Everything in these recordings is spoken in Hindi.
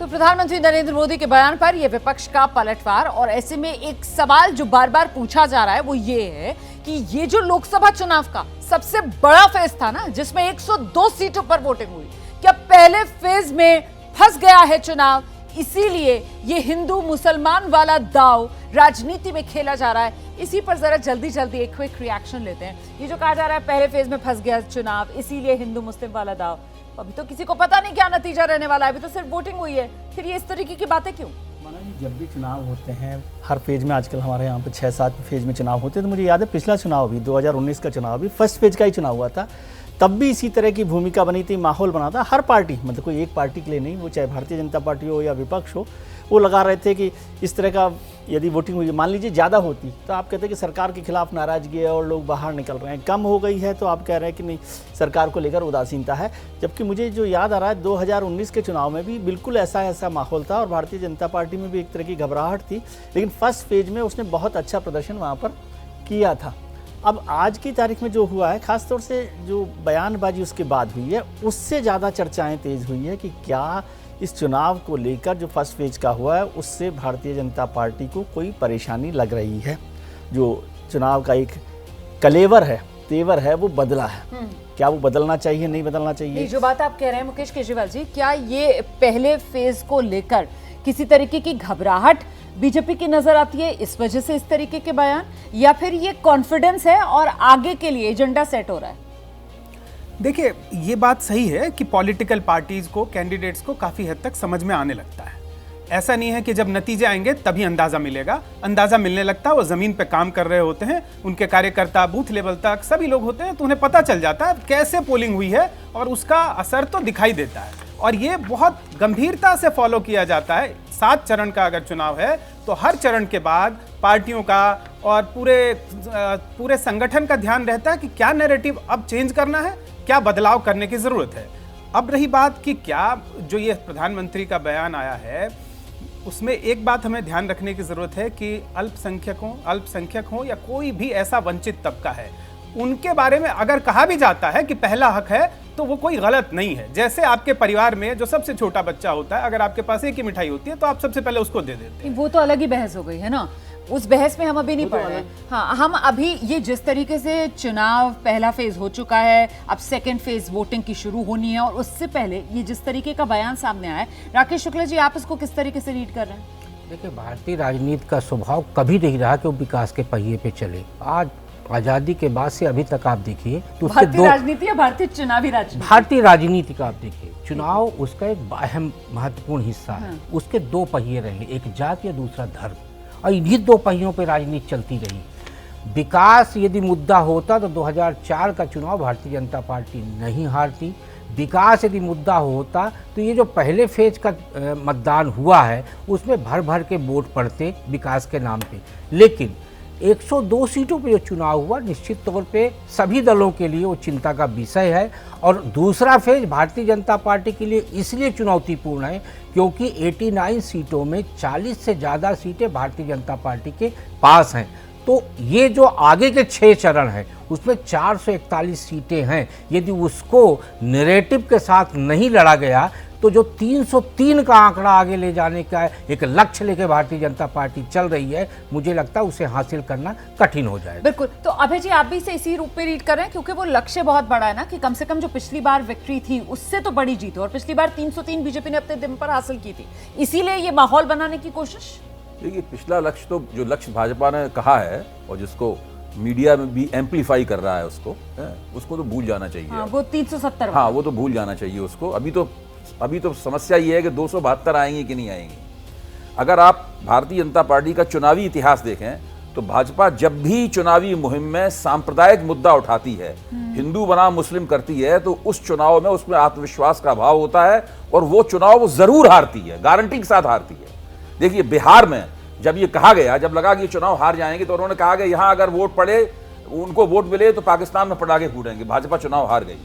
तो प्रधानमंत्री नरेंद्र मोदी के बयान पर यह विपक्ष का पलटवार, और ऐसे में एक सवाल जो बार बार पूछा जा रहा है वो ये है कि ये जो लोकसभा चुनाव का सबसे बड़ा फेज था ना, जिसमें 102 सीटों पर वोटिंग हुई, क्या पहले फेज में फंस गया है चुनाव, इसीलिए ये हिंदू मुसलमान वाला दाव राजनीति में खेला जा रहा है? इसी पर जरा जल्दी जल्दी एक क्विक रिएक्शन लेते हैं। ये जो कहा जा रहा है पहले फेज में फंस गया चुनाव, इसीलिए हिंदू मुस्लिम वाला दाव, अभी तो किसी को पता नहीं क्या नतीजा रहने वाला है, अभी तो सिर्फ वोटिंग हुई है, फिर ये इस तरीके की बातें क्यों? जब भी चुनाव होते हैं हर फेज में, आजकल हमारे यहाँ पे 6-7 फेज में चुनाव होते हैं, तो मुझे याद है पिछला चुनाव भी 2019 का चुनाव भी फर्स्ट फेज का ही चुनाव हुआ था। तब भी इसी तरह की भूमिका बनी थी, माहौल बना था। हर पार्टी, मतलब कोई एक पार्टी के लिए नहीं, वो चाहे भारतीय जनता पार्टी हो या विपक्ष हो, वो लगा रहे थे कि इस तरह का यदि वोटिंग हुई, मान लीजिए ज़्यादा होती तो आप कहते हैं कि सरकार के खिलाफ नाराजगी है और लोग बाहर निकल रहे हैं, कम हो गई है तो आप कह रहे हैं कि नहीं सरकार को लेकर उदासीनता है। जबकि मुझे जो याद आ रहा है 2019 के चुनाव में भी बिल्कुल ऐसा माहौल था और भारतीय जनता पार्टी में भी एक तरह की घबराहट थी, लेकिन फर्स्ट फेज में उसने बहुत अच्छा प्रदर्शन वहाँ पर किया था। अब आज की तारीख में जो हुआ है, खासतौर से जो बयानबाजी उसके बाद हुई है, उससे ज़्यादा चर्चाएं तेज़ हुई है कि क्या इस चुनाव को लेकर जो फर्स्ट फेज का हुआ है उससे भारतीय जनता पार्टी को कोई परेशानी लग रही है। जो चुनाव का एक कलेवर है, तेवर है, वो बदला है। क्या वो बदलना चाहिए, नहीं बदलना चाहिए? जो बात आप कह रहे हैं मुकेश केजरीवाल जी, क्या ये पहले फेज को लेकर किसी तरीके की घबराहट बीजेपी की नजर आती है, इस वजह से इस तरीके के बयान, या फिर ये कॉन्फिडेंस है और आगे के लिए एजेंडा सेट हो रहा है? देखिए, ये बात सही है कि पॉलिटिकल पार्टीज को, कैंडिडेट्स को काफी हद तक समझ में आने लगता है। ऐसा नहीं है कि जब नतीजे आएंगे तभी अंदाजा मिलेगा, अंदाजा मिलने लगता है, वो जमीन पे काम कर रहे होते हैं, उनके कार्यकर्ता बूथ लेवल तक सभी लोग होते हैं, तो उन्हें पता चल जाता है कैसे पोलिंग हुई है और उसका असर तो दिखाई देता है। और ये बहुत गंभीरता से फॉलो किया जाता है। 7 चरण का अगर चुनाव है तो हर चरण के बाद पार्टियों का और पूरे संगठन का ध्यान रहता है कि क्या नैरेटिव अब चेंज करना है, क्या बदलाव करने की जरूरत है। अब रही बात कि क्या जो ये प्रधानमंत्री का बयान आया है, उसमें एक बात हमें ध्यान रखने की जरूरत है कि अल्पसंख्यक हो या कोई भी ऐसा वंचित तबका है, उनके बारे में अगर कहा भी जाता है कि पहला हक है, तो वो कोई गलत नहीं है। जैसे आपके परिवार में जो सबसे छोटा बच्चा होता है, अगर आपके पास एक ही मिठाई होती है तो आप सबसे पहले उसको दे देते हैं। वो तो अलग ही बहस हो गई है ना, उस बहस में हम अभी नहीं पड़ रहे हैं। हाँ, हम अभी ये जिस तरीके से चुनाव पहला फेज हो चुका है, अब सेकंड फेज वोटिंग की शुरू होनी है, और उससे पहले ये जिस तरीके का बयान सामने आया है, राकेश शुक्ला जी आप इसको किस तरीके से रीड कर रहे हैं? देखिए, भारतीय राजनीति का स्वभाव कभी नहीं रहा कि वो विकास के पहिए पे चले। आज आजादी के बाद से अभी तक आप देखिए तो उसके भारतीय राजनीति या भारतीय चुनावी राजनीति? भारतीय राजनीति का आप देखिए, चुनाव उसका एक अहम महत्वपूर्ण हिस्सा है। उसके 2 पहिए रहे, एक जाति या दूसरा धर्म, और इन्हीं 2 पहियों पे राजनीति चलती रही। विकास यदि मुद्दा होता तो 2004 का चुनाव भारतीय जनता पार्टी नहीं हारती। विकास यदि मुद्दा होता तो ये जो पहले फेज का मतदान हुआ है उसमें भर भर के वोट पड़ते विकास के नाम पे। लेकिन 102 सीटों पे जो चुनाव हुआ, निश्चित तौर पे सभी दलों के लिए वो चिंता का विषय है। और दूसरा फेज भारतीय जनता पार्टी के लिए इसलिए चुनौतीपूर्ण है क्योंकि 89 सीटों में 40 से ज़्यादा सीटें भारतीय जनता पार्टी के पास हैं। तो ये जो आगे के 6 चरण हैं उसमें 441 सीटें हैं। यदि उसको नैरेटिव के साथ नहीं लड़ा गया तो जो 303 का आंकड़ा आगे ले जाने का एक लक्ष्य लेकर भारतीय जनता पार्टी चल रही है, मुझे लगता है उसे हासिल करना कठिन हो जाएगा। बिल्कुल। तो अभय जी आप भी इसे इसी रूप में रीड कर रहे हैं, क्योंकि वो लक्ष्य बहुत बड़ा है ना, कि कम से कम जो पिछली बार विक्ट्री थी उससे तो बड़ी जीत, और पिछली बार 303 बीजेपी ने अपने दम पर हासिल की थी, इसीलिए ये माहौल बनाने की कोशिश। देखिए, पिछला लक्ष्य तो जो लक्ष्य भाजपा ने कहा है और जिसको मीडिया में भी एम्पलीफाई कर रहा है उसको तो भूल जाना चाहिए। हाँ, वो 370। हाँ, वो तो भूल जाना चाहिए उसको। अभी तो समस्या ये है कि 272 आएंगी कि नहीं आएंगी। अगर आप भारतीय जनता पार्टी का चुनावी इतिहास देखें तो भाजपा जब भी चुनावी मुहिम में सांप्रदायिक मुद्दा उठाती है, हिंदू बनाम मुस्लिम करती है, तो उस चुनाव में उसमें आत्मविश्वास का अभाव होता है और वो चुनाव वो जरूर हारती है, गारंटी के साथ हारती है। देखिए, बिहार में जब ये कहा गया, जब लगा कि ये चुनाव हार जाएंगे, तो उन्होंने कहा कि यहां अगर वोट पड़े, उनको वोट मिले तो पाकिस्तान में पटाखे फूटेंगे। भाजपा चुनाव हार गई।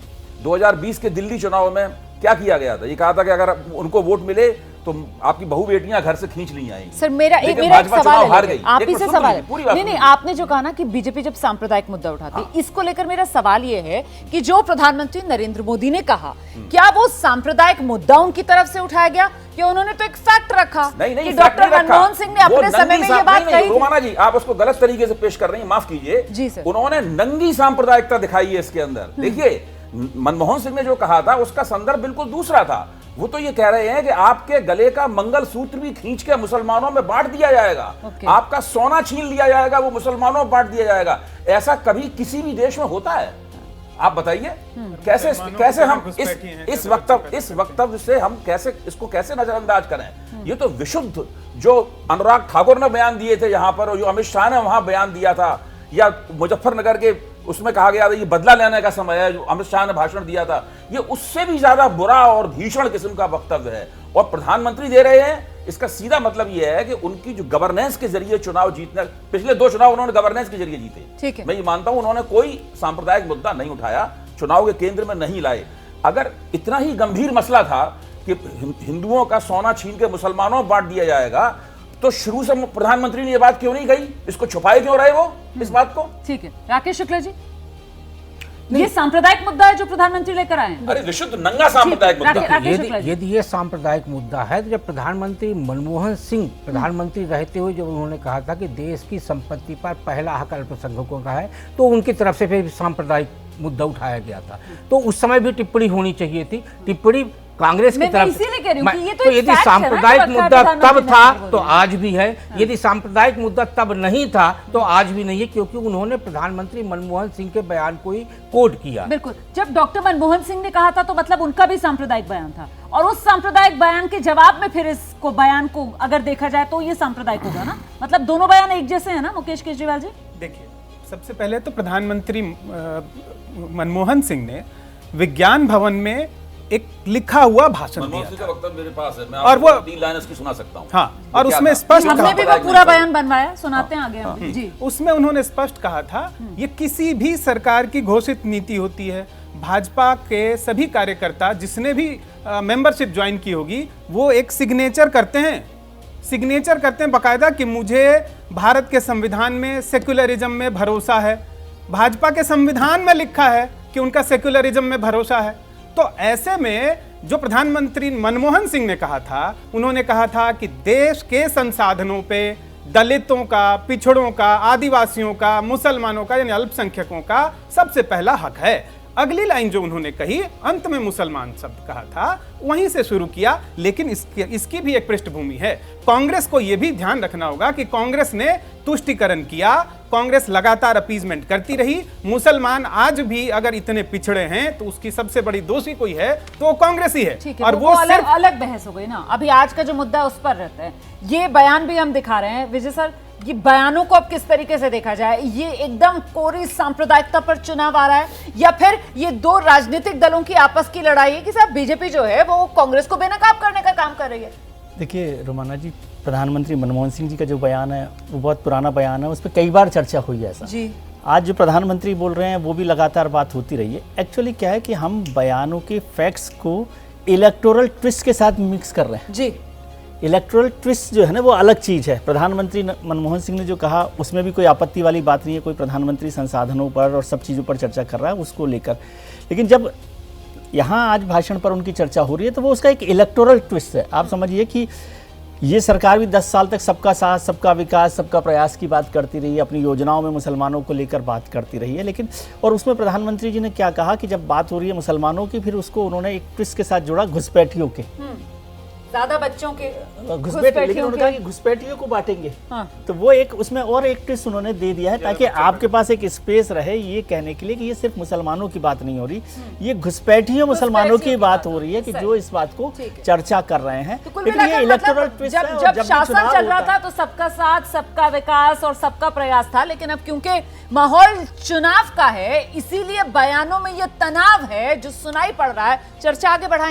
2020 के दिल्ली चुनाव में क्या किया गया था? ये कहा था कि अगर उनको वोट मिले तो आपकी बहू बेटियां घर से खींच ली आएंगी। सर मेरा एक सवाल है, आप ही से सवाल है। नहीं, आपने जो कहा ना कि बीजेपी जब सांप्रदायिक मुद्दा उठाती है, इसको लेकर मेरा सवाल ये है कि जो प्रधानमंत्री नरेंद्र मोदी ने कहा, क्या वो सांप्रदायिक मुद्दा उनकी तरफ से उठाया गया कि उन्होंने तो एक फैक्ट रखा नहीं कि fact डॉक्टर नहीं रखा। मनमोहन सिंह ने वो अपने समय नंगी में सा- ये बात नहीं, नहीं, कही थी। रोमाना जी आप उसको गलत तरीके से पेश कर रही हैं, माफ कीजिए। जी सर। उन्होंने नंगी सांप्रदायिकता दिखाई है इसके अंदर। देखिए मनमोहन सिंह ने जो कहा था उसका संदर्भ बिल्कुल दूसरा था। वो तो ये कह रहे हैं कि आपके गले का मंगलसूत्र भी खींच के मुसलमानों में बांट दिया जाएगा, ओके। आपका सोना छीन लिया जाएगा, वो मुसलमानों में बांट दिया जाएगा। ऐसा कभी किसी भी देश में होता है? आप बताइए कैसे मुसलमानों कैसे की हम घुसपैठी हैं, इस कैसे वक्तव्य से हम कैसे इसको कैसे नजरअंदाज करें? ये तो विशुद्ध जो अनुराग ठाकुर ने बयान दिए थे यहाँ पर, और जो अमित शाह ने वहां बयान दिया था, या मुजफ्फरनगर के उसमें कहा गया था ये बदला लेने का समय है, जो अमित शाह ने भाषण दिया था, ये उससे भी ज्यादा बुरा और भीषण किस्म का वक्तव्य है। और प्रधानमंत्री दे रहे हैं, इसका सीधा मतलब ये है कि उनकी जो गवर्नेंस के जरिए चुनाव जीतने, पिछले 2 चुनाव उन्होंने गवर्नेंस के जरिए जीते। ठीक है। मैं ये मानता हूं उन्होंने कोई सांप्रदायिक मुद्दा नहीं उठाया, चुनाव के केंद्र में नहीं लाए। अगर इतना ही गंभीर मसला था कि हिंदुओं का सोना छीन के मुसलमानों में बांट दिया जाएगा, तो शुरू से प्रधानमंत्री ने यह बात क्यों नहीं कही? इसको छुपाए क्यों रहे वो इस बात को? ठीक है, राकेश शुक्ला जी, ये सांप्रदायिक मुद्दा है जो प्रधानमंत्री लेकर आए हैं। अरे विशुद्ध नंगा सांप्रदायिक मुद्दा। राकेश शुक्ला जी। यदि ये सांप्रदायिक मुद्दा है तो जब प्रधानमंत्री मनमोहन सिंह प्रधानमंत्री रहते हुए जब उन्होंने कहा था कि देश की संपत्ति पर पहला हक अल्पसंख्यकों का है, तो उनकी तरफ से फिर सांप्रदायिक मुद्दा उठाया गया था। तो उस समय भी टिप्पणी होनी चाहिए थी। टिप्पणी कांग्रेस की मैं तरफ इसीलिए कह रही हूं कि ये तो तो एक यदि fact है ना, सांप्रदायिक जो मुद्दा रखा है तब प्रधानमंत्री था नरेंद्र तो मोदी। आज भी है, यदि सांप्रदायिक मुद्दा तब नहीं था तो आज भी नहीं है, क्योंकि उन्होंने प्रधानमंत्री मनमोहन सिंह के बयान को ही कोट किया। बिल्कुल, जब डॉक्टर मनमोहन सिंह ने कहा था तो मतलब उनका भी सांप्रदायिक बयान था, और उस सांप्रदायिक बयान के जवाब में फिर इसको बयान को अगर देखा जाए तो ये सांप्रदायिक होगा ना। मतलब दोनों बयान एक जैसे हैं ना मुकेश केजरीवाल जी? देखिए, सबसे पहले तो प्रधानमंत्री मनमोहन सिंह ने विज्ञान भवन में एक लिखा हुआ भाषण मनमोहन दिया सिंह था। का वक्तव्य मेरे पास है, मैं और आपको वो 3 लाइन उसकी सुना सकता हूं। हाँ, वो और क्या उसमें था? स्पष्ट हमने कहा, भी वो पूरा बयान बनवाया, सुनाते हैं आगे हम जी। उसमें उन्होंने स्पष्ट कहा था ये किसी भी सरकार की घोषित नीति होती है। भाजपा के सभी कार्यकर्ता जिसने भी मेंबरशिप ज्वाइन की होगी वो एक सिग्नेचर करते हैं बाकायदा कि मुझे भारत के संविधान में सेक्युलरिज्म में भरोसा है। भाजपा के संविधान में लिखा है कि उनका सेक्युलरिज्म में भरोसा है। तो ऐसे में जो प्रधानमंत्री मनमोहन सिंह ने कहा था, उन्होंने कहा था कि देश के संसाधनों पे दलितों का, पिछड़ों का, आदिवासियों का, मुसलमानों का यानी अल्पसंख्यकों का सबसे पहला हक है। अगली लाइन जो उन्होंने कही, अंत में मुसलमान शब्द कहा था, वहीं से शुरू किया। लेकिन इसकी भी एक पृष्ठभूमि है। कांग्रेस को यह भी ध्यान रखना होगा कि कांग्रेस ने तुष्टीकरण किया, कांग्रेस लगातार अपीजमेंट करती रही। मुसलमान आज भी अगर इतने पिछड़े हैं तो उसकी सबसे बड़ी दोषी कोई है तो कांग्रेस ही है। ठीक है, और वो अलग सिर्फ अलग बहस हो गई ना। अभी आज का जो मुद्दा है उस पर रहता है। ये बयान भी हम दिखा रहे हैं विजय सर, ये बयानों को अब किस तरीके से देखा जाए? ये एकदम कोरी सांप्रदायिकता पर चुनाव आ रहा है, या फिर ये 2 राजनीतिक दलों की आपस की लड़ाई है कि साहब बीजेपी जो है वो कांग्रेस को बेनकाब करने का काम कर रही है? देखिए रोमाना जी, प्रधानमंत्री मनमोहन सिंह जी का जो बयान है वो बहुत पुराना बयान है, उस पर कई बार चर्चा हुई है। ऐसा जी, आज जो प्रधानमंत्री बोल रहे हैं वो भी लगातार बात होती रही है। एक्चुअली क्या है कि हम बयानों के फैक्ट्स को इलेक्टोरल ट्विस्ट के साथ मिक्स कर रहे हैं। जी, इलेक्टोरल ट्विस्ट जो है ना वो अलग चीज़ है। प्रधानमंत्री मनमोहन सिंह ने जो कहा उसमें भी कोई आपत्ति वाली बात नहीं है, कोई प्रधानमंत्री संसाधनों पर और सब चीज़ों पर चर्चा कर रहा है उसको लेकर। लेकिन जब यहाँ आज भाषण पर उनकी चर्चा हो रही है तो वो उसका एक इलेक्टोरल ट्विस्ट है। आप समझिए कि ये सरकार भी 10 साल तक सबका साथ, सबका विकास, सबका प्रयास की बात करती रही है, अपनी योजनाओं में मुसलमानों को लेकर बात करती रही है। लेकिन और उसमें प्रधानमंत्री जी ने क्या कहा कि जब बात हो रही है मुसलमानों की, फिर उसको उन्होंने एक ट्विस्ट के साथ जोड़ा घुसपैठियों के। ज्यादा बच्चों के घुसपैठियों, लेकिन उन्होंने कहा कि घुसपैठियों को बांटेंगे। हाँ। तो वो एक उसमें और एक ट्विस्ट उन्होंने दे दिया है ताकि आपके पास एक स्पेस रहे ये कहने के लिए कि ये सिर्फ मुसलमानों की बात नहीं हो रही, ये घुसपैठियों मुसलमानों की बात हो रही है कि जो इस बात को चर्चा कर रहे हैं। तो कुल लेकिन ये मिलाकर इलेक्टोरल मतलब ट्विस्ट है। और जब भी शासन चुनाव चल रहा होता था तो सबका साथ, सबका विकास और सबका प्रयास था, लेकिन अब क्योंकि माहौल चुनाव का है इसीलिए बयानों में ये तनाव है जो सुनाई पड़ रहा है। चर्चा आगे बढ़ाएं।